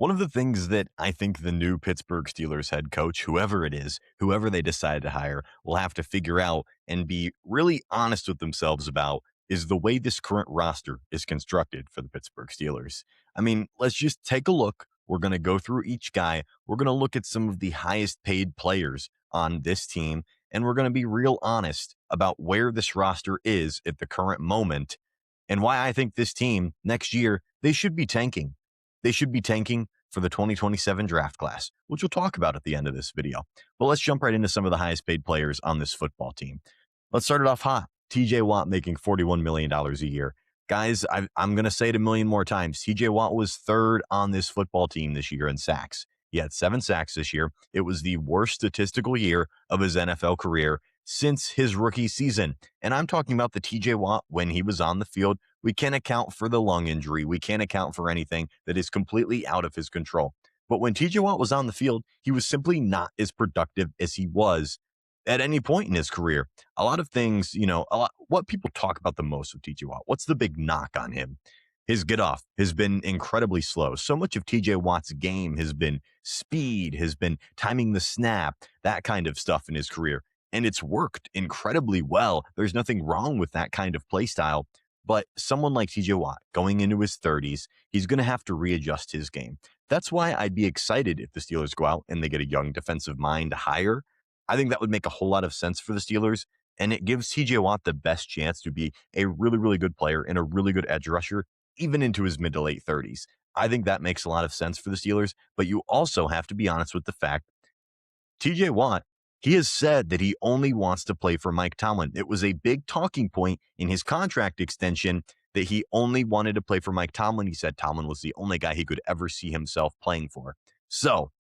One of the things that I think the new Pittsburgh Steelers head coach, whoever it is, whoever they decide to hire, will have to figure out and be really honest with themselves about is the way this current roster is constructed for the Pittsburgh Steelers. I mean, let's just take a look. We're going to go through each guy. We're going to look at some of the highest paid players on this team, and we're going to be real honest about where this roster is at the current moment and why I think this team next year, they should be tanking. They should be tanking for the 2027 draft class, which we'll talk about at the end of this video. But let's jump right into some of the highest paid players on this football team. Let's start it off hot. TJ Watt making $41 million a year. Guys, I'm going to say it a million more times. TJ Watt was third on this football team this year in sacks. He had 7 sacks this year. It was the worst statistical year of his NFL career since his rookie season. And I'm talking about the TJ Watt when he was on the field. We can't account for the lung injury. We can't account for anything that is completely out of his control. But when TJ Watt was on the field, he was simply not as productive as he was at any point in his career. A lot of things, what people talk about the most with TJ Watt, what's the big knock on him? His get off has been incredibly slow. So much of TJ Watt's game has been speed, has been timing the snap, that kind of stuff in his career. And it's worked incredibly well. There's nothing wrong with that kind of play style. But someone like TJ Watt going into his 30s, he's going to have to readjust his game. That's why I'd be excited if the Steelers go out and they get a young defensive mind to hire. I think that would make a whole lot of sense for the Steelers. And it gives TJ Watt the best chance to be a really, really good player and a really good edge rusher, even into his mid to late 30s. I think that makes a lot of sense for the Steelers. But you also have to be honest with the fact TJ Watt, he has said that he only wants to play for Mike Tomlin. It was a big talking point in his contract extension that he only wanted to play for Mike Tomlin. He said Tomlin was the only guy he could ever see himself playing for. So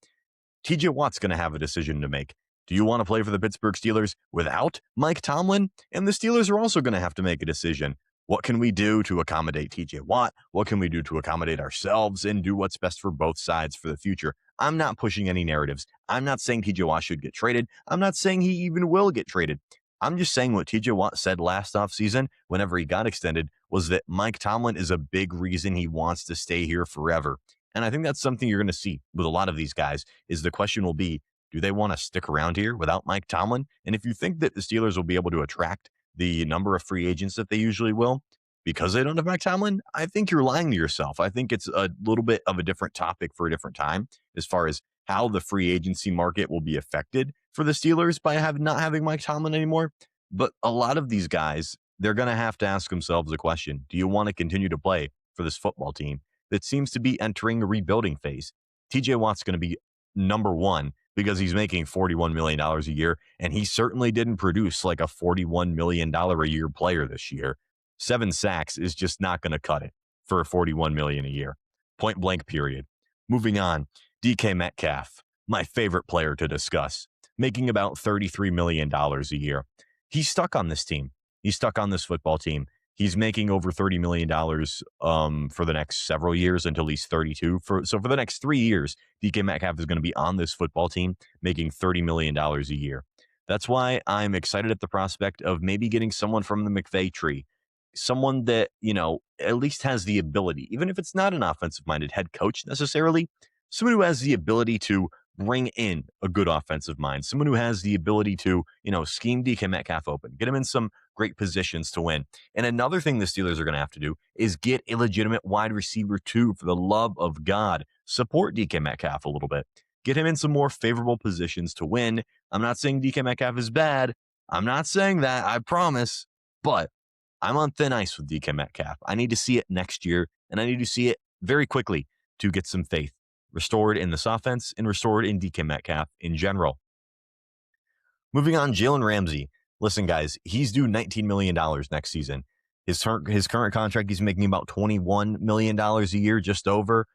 TJ Watt's going to have a decision to make. Do you want to play for the Pittsburgh Steelers without Mike Tomlin? And the Steelers are also going to have to make a decision. What can we do to accommodate TJ Watt? What can we do to accommodate ourselves and do what's best for both sides for the future? I'm not pushing any narratives. I'm not saying TJ Watt should get traded. I'm not saying he even will get traded. I'm just saying what TJ Watt said last offseason whenever he got extended was that Mike Tomlin is a big reason he wants to stay here forever. And I think that's something you're going to see with a lot of these guys is the question will be, do they want to stick around here without Mike Tomlin? And if you think that the Steelers will be able to attract the number of free agents that they usually will because they don't have Mike Tomlin, I think you're lying to yourself. I think it's a little bit of a different topic for a different time as far as how the free agency market will be affected for the Steelers by not having Mike Tomlin anymore. But a lot of these guys, they're going to have to ask themselves a question. Do you want to continue to play for this football team that seems to be entering a rebuilding phase? TJ Watt's going to be number one because he's making $41 million a year, and he certainly didn't produce like a $41 million a year player this year. 7 sacks is just not going to cut it for a $41 million a year. Point blank, period. Moving on, DK Metcalf, my favorite player to discuss, making about $33 million a year. He's stuck on this team. He's stuck on this football team. He's making over $30 million for the next several years until he's 32. So for the next 3 years, DK Metcalf is going to be on this football team making $30 million a year. That's why I'm excited at the prospect of maybe getting someone from the McVay tree, someone that, at least has the ability, even if it's not an offensive-minded head coach necessarily, someone who has the ability to bring in a good offensive mind, someone who has the ability to, scheme DK Metcalf open, get him in some great positions to win. And another thing the Steelers are going to have to do is get a legitimate wide receiver too, for the love of God. Support DK Metcalf a little bit. Get him in some more favorable positions to win. I'm not saying DK Metcalf is bad. I'm not saying that, I promise. But I'm on thin ice with DK Metcalf. I need to see it next year, and I need to see it very quickly to get some faith restored in this offense and restored in DK Metcalf in general. Moving on, Jalen Ramsey. Listen, guys, he's due $19 million next season. His current contract, he's making about $21 million a year, just over.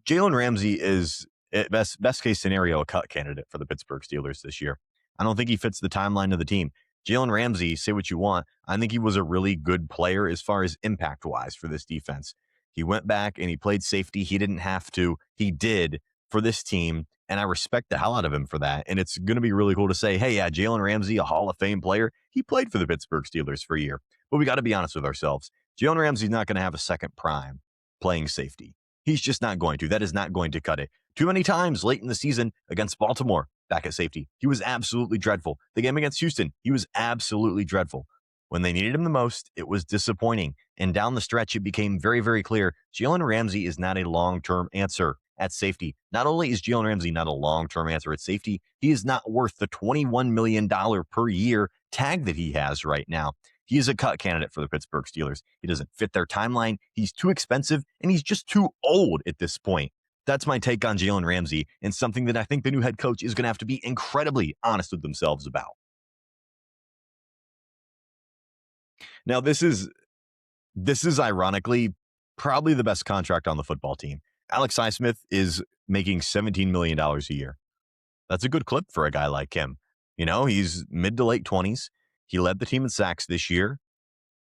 Jalen Ramsey is, at best case scenario, a cut candidate for the Pittsburgh Steelers this year. I don't think he fits the timeline of the team. Jalen Ramsey, say what you want, I think he was a really good player as far as impact-wise for this defense. He went back and he played safety. He didn't have to. He did for this team, and I respect the hell out of him for that. And it's going to be really cool to say, hey, yeah, Jalen Ramsey, a Hall of Fame player, he played for the Pittsburgh Steelers for a year. But we got to be honest with ourselves. Jalen Ramsey's not going to have a second prime playing safety. He's just not going to. That is not going to cut it. Too many times late in the season against Baltimore, back at safety, he was absolutely dreadful. The game against Houston, he was absolutely dreadful. When they needed him the most, it was disappointing. And down the stretch, it became very, very clear Jalen Ramsey is not a long-term answer at safety. Not only is Jalen Ramsey not a long-term answer at safety, he is not worth the $21 million per year tag that he has right now. He is a cut candidate for the Pittsburgh Steelers. He doesn't fit their timeline. He's too expensive, and he's just too old at this point. That's my take on Jalen Ramsey, and something that I think the new head coach is going to have to be incredibly honest with themselves about. Now, this is ironically probably the best contract on the football team. Alex Highsmith is making $17 million a year. That's a good clip for a guy like him. You know, he's mid to late 20s. He led the team in sacks this year.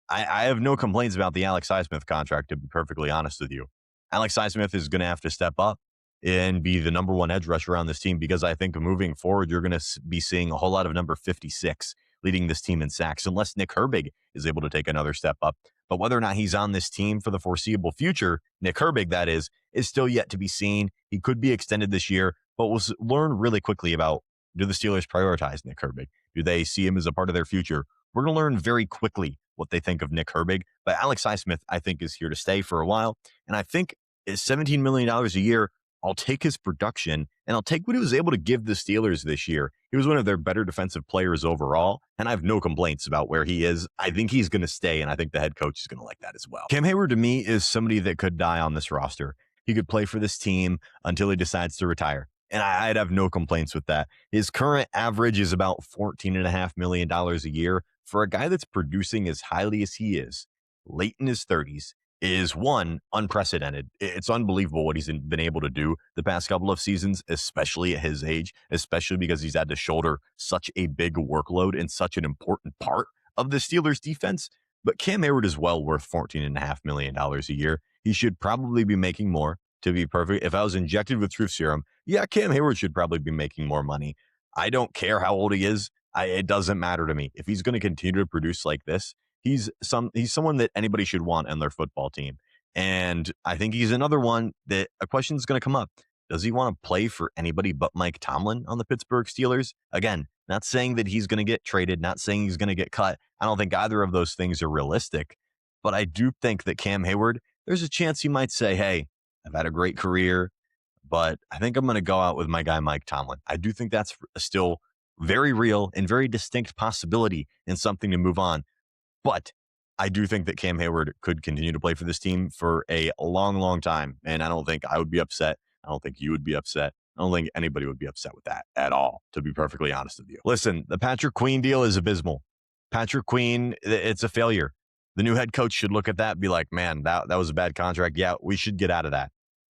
I have no complaints about the Alex Highsmith contract, to be perfectly honest with you. Alex Highsmith is going to have to step up and be the number one edge rusher on this team, because I think moving forward, you're going to be seeing a whole lot of number 56 leading this team in sacks, unless Nick Herbig is able to take another step up. But whether or not he's on this team for the foreseeable future, Nick Herbig, that is still yet to be seen. He could be extended this year, but we'll learn really quickly about, do the Steelers prioritize Nick Herbig? Do they see him as a part of their future? We're going to learn very quickly what they think of Nick Herbig. But Alex Highsmith, I think, is here to stay for a while. And I think is $17 million a year. I'll take his production, and I'll take what he was able to give the Steelers this year. He was one of their better defensive players overall, and I have no complaints about where he is. I think he's going to stay, and I think the head coach is going to like that as well. Cam Heyward, to me, is somebody that could die on this roster. He could play for this team until he decides to retire, and I'd have no complaints with that. His current average is about $14.5 million a year. For a guy that's producing as highly as he is, late in his 30s, is one, unprecedented. It's unbelievable what he's been able to do the past couple of seasons, especially at his age, especially because he's had to shoulder such a big workload and such an important part of the Steelers defense. But Cam Heyward is well worth $14.5 million a year. He should probably be making more, to be perfect. If I was injected with truth serum, yeah, Cam Heyward should probably be making more money. I don't care how old he is. It doesn't matter to me. If he's going to continue to produce like this, he's someone that anybody should want on their football team. And I think he's another one that a question is going to come up. Does he want to play for anybody but Mike Tomlin on the Pittsburgh Steelers? Again, not saying that he's going to get traded, not saying he's going to get cut. I don't think either of those things are realistic. But I do think that Cam Heyward, there's a chance he might say, hey, I've had a great career, but I think I'm going to go out with my guy Mike Tomlin. I do think that's still very real and very distinct possibility and something to move on. But I do think that Cam Heyward could continue to play for this team for a long, long time. And I don't think I would be upset. I don't think you would be upset. I don't think anybody would be upset with that at all, to be perfectly honest with you. Listen, the Patrick Queen deal is abysmal. Patrick Queen, it's a failure. The new head coach should look at that and be like, man, that was a bad contract. Yeah, we should get out of that.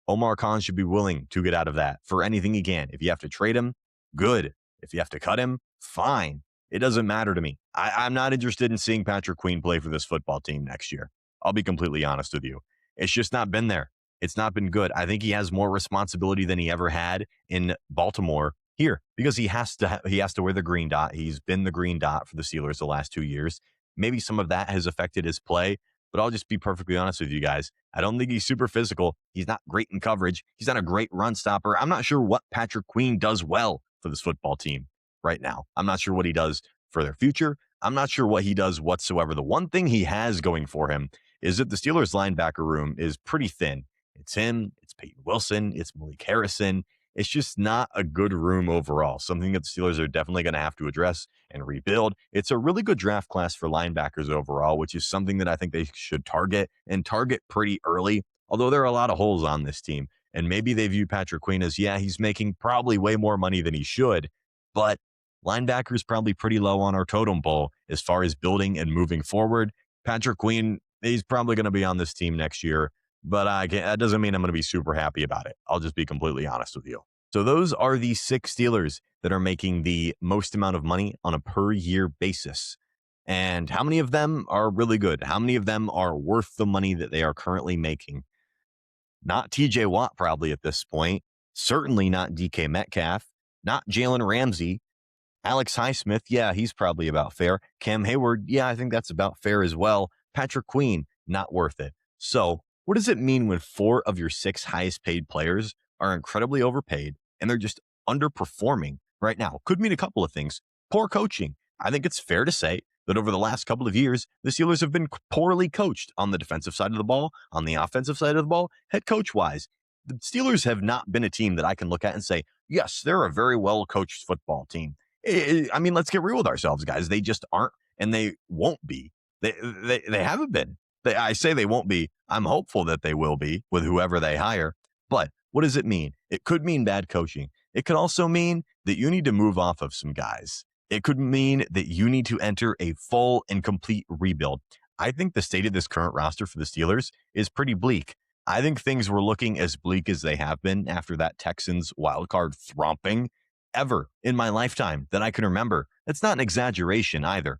Omar Khan should be willing to get out of that for anything he can. If you have to trade him, good. If you have to cut him, fine. It doesn't matter to me. I'm not interested in seeing Patrick Queen play for this football team next year. I'll be completely honest with you. It's just not been there. It's not been good. I think he has more responsibility than he ever had in Baltimore here, because he has to wear the green dot. He's been the green dot for the Steelers the last 2 years. Maybe some of that has affected his play, but I'll just be perfectly honest with you guys. I don't think he's super physical. He's not great in coverage. He's not a great run stopper. I'm not sure what Patrick Queen does well for this football team right now. I'm not sure what he does for their future. I'm not sure what he does whatsoever. The one thing he has going for him is that the Steelers linebacker room is pretty thin. It's him, it's Peyton Wilson, it's Malik Harrison. It's just not a good room overall. Something that the Steelers are definitely going to have to address and rebuild. It's a really good draft class for linebackers overall, which is something that I think they should target pretty early, although there are a lot of holes on this team. And maybe they view Patrick Queen as, yeah, he's making probably way more money than he should, but linebacker is probably pretty low on our totem pole as far as building and moving forward. Patrick Queen, he's probably going to be on this team next year, but that doesn't mean I'm going to be super happy about it. I'll just be completely honest with you. So those are the 6 Steelers that are making the most amount of money on a per year basis. And how many of them are really good? How many of them are worth the money that they are currently making? Not TJ Watt probably at this point. Certainly not DK Metcalf. Not Jalen Ramsey. Alex Highsmith, yeah, he's probably about fair. Cam Heyward, yeah, I think that's about fair as well. Patrick Queen, not worth it. So What does it mean when 4 of your 6 highest paid players are incredibly overpaid and they're just underperforming right now? Could mean a couple of things. Poor coaching. I think it's fair to say that over the last couple of years, the Steelers have been poorly coached on the defensive side of the ball, on the offensive side of the ball, head coach wise. The Steelers have not been a team that I can look at and say, yes, they're a very well coached football team. I mean, let's get real with ourselves, guys. They just aren't, and they won't be. They haven't been. I say they won't be. I'm hopeful that they will be with whoever they hire. But what does it mean? It could mean bad coaching. It could also mean that you need to move off of some guys. It could mean that you need to enter a full and complete rebuild. I think the state of this current roster for the Steelers is pretty bleak. I think things were looking as bleak as they have been after that Texans wildcard thromping ever in my lifetime that I can remember. That's not an exaggeration either.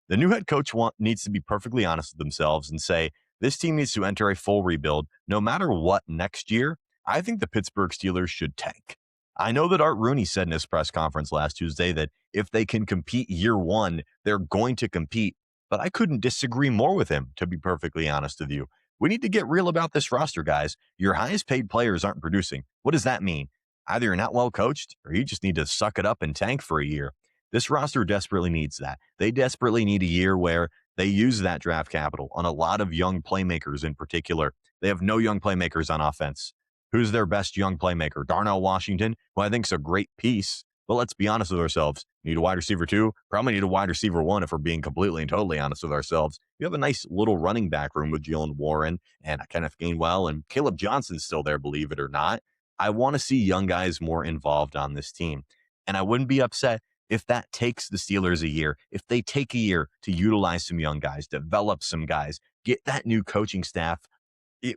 The new head coach needs to be perfectly honest with themselves and say, this team needs to enter a full rebuild. No matter what next year, I think the Pittsburgh Steelers should tank. I know that Art Rooney said in his press conference last Tuesday that if they can compete year one, they're going to compete. But I couldn't disagree more with him, to be perfectly honest with you. We need to get real about this roster, guys. Your highest paid players aren't producing. What does that mean? Either you're not well coached or you just need to suck it up and tank for a year. This roster desperately needs that. They desperately need a year where they use that draft capital on a lot of young playmakers in particular. They have no young playmakers on offense. Who's their best young playmaker? Darnell Washington, who I think is a great piece. But let's be honest with ourselves. Need a wide receiver 2? Probably need a wide receiver 1 if we're being completely and totally honest with ourselves. You have a nice little running back room with Jalen Warren and Kenneth Gainwell, and Caleb Johnson's still there, believe it or not. I want to see young guys more involved on this team. And I wouldn't be upset if that takes the Steelers a year, if they take a year to utilize some young guys, develop some guys, get that new coaching staff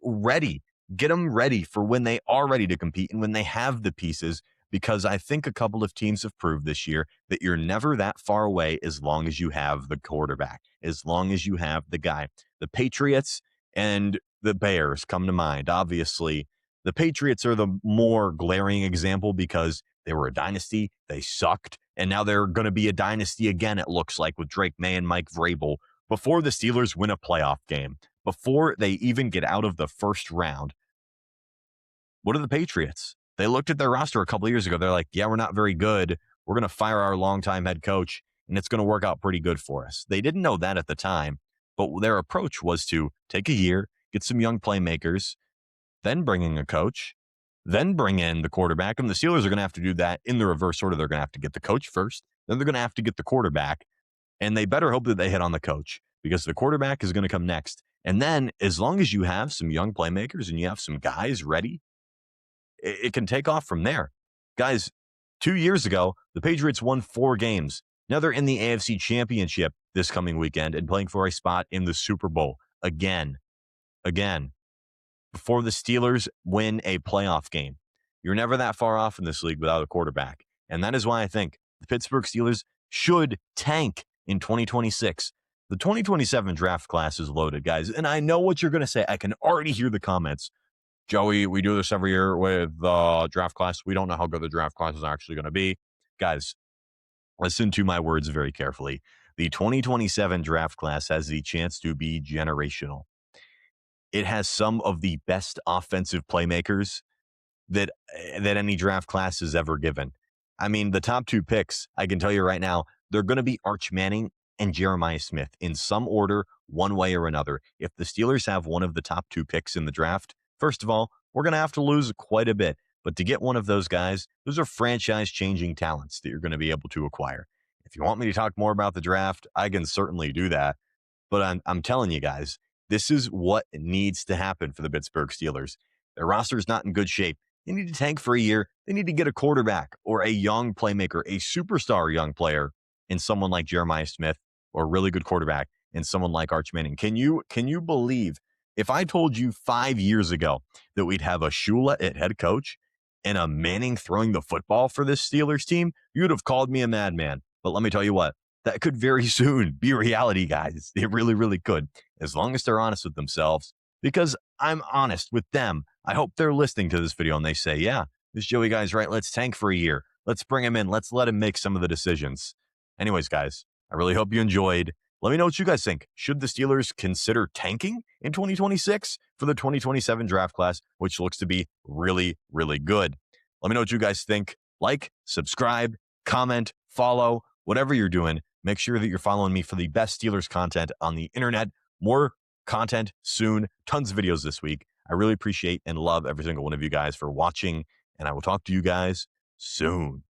ready, get them ready for when they are ready to compete and when they have the pieces, because I think a couple of teams have proved this year that you're never that far away as long as you have the quarterback, as long as you have the guy. The Patriots and the Bears come to mind. Obviously, the Patriots are the more glaring example because they were a dynasty, they sucked, and now they're going to be a dynasty again, it looks like, with Drake May and Mike Vrabel. Before the Steelers win a playoff game, before they even get out of the first round, what are the Patriots? They looked at their roster a couple of years ago. They're like, yeah, we're not very good. We're going to fire our longtime head coach, and it's going to work out pretty good for us. They didn't know that at the time, but their approach was to take a year, get some young playmakers, then bring in a coach, then bring in the quarterback. And the Steelers are going to have to do that in the reverse order. They're going to have to get the coach first, then they're going to have to get the quarterback, and they better hope that they hit on the coach because the quarterback is going to come next. And then as long as you have some young playmakers and you have some guys ready, it can take off from there. Guys, 2 years ago, the Patriots won 4 games. Now they're in the AFC Championship this coming weekend and playing for a spot in the Super Bowl again. Before the Steelers win a playoff game. You're never that far off in this league without a quarterback. And that is why I think the Pittsburgh Steelers should tank in 2026. The 2027 draft class is loaded, guys. And I know what you're going to say. I can already hear the comments. Joey, we do this every year with the draft class. We don't know how good the draft class is actually going to be. Guys, listen to my words very carefully. The 2027 draft class has the chance to be generational. It has some of the best offensive playmakers that any draft class has ever given. I mean, the top 2 picks, I can tell you right now, they're going to be Arch Manning and Jeremiah Smith in some order, one way or another. If the Steelers have one of the top 2 picks in the draft, first of all, we're going to have to lose quite a bit. But to get one of those guys, those are franchise-changing talents that you're going to be able to acquire. If you want me to talk more about the draft, I can certainly do that. But I'm telling you guys, this is what needs to happen for the Pittsburgh Steelers. Their roster is not in good shape. They need to tank for a year. They need to get a quarterback or a young playmaker, a superstar young player in someone like Jeremiah Smith, or a really good quarterback in someone like Arch Manning. Can you believe if I told you 5 years ago that we'd have a Shula at head coach and a Manning throwing the football for this Steelers team, you'd have called me a madman. But let me tell you what, that could very soon be reality, guys. It really, really could, as long as they're honest with themselves, because I'm honest with them. I hope they're listening to this video and they say, yeah, this Joey guy's right. Let's tank for a year. Let's bring him in. Let's let him make some of the decisions. Anyways, guys, I really hope you enjoyed. Let me know what you guys think. Should the Steelers consider tanking in 2026 for the 2027 draft class, which looks to be really, really good? Let me know what you guys think. Like, subscribe, comment, follow, whatever you're doing. Make sure that you're following me for the best Steelers content on the internet. More content soon. Tons of videos this week. I really appreciate and love every single one of you guys for watching, and I will talk to you guys soon.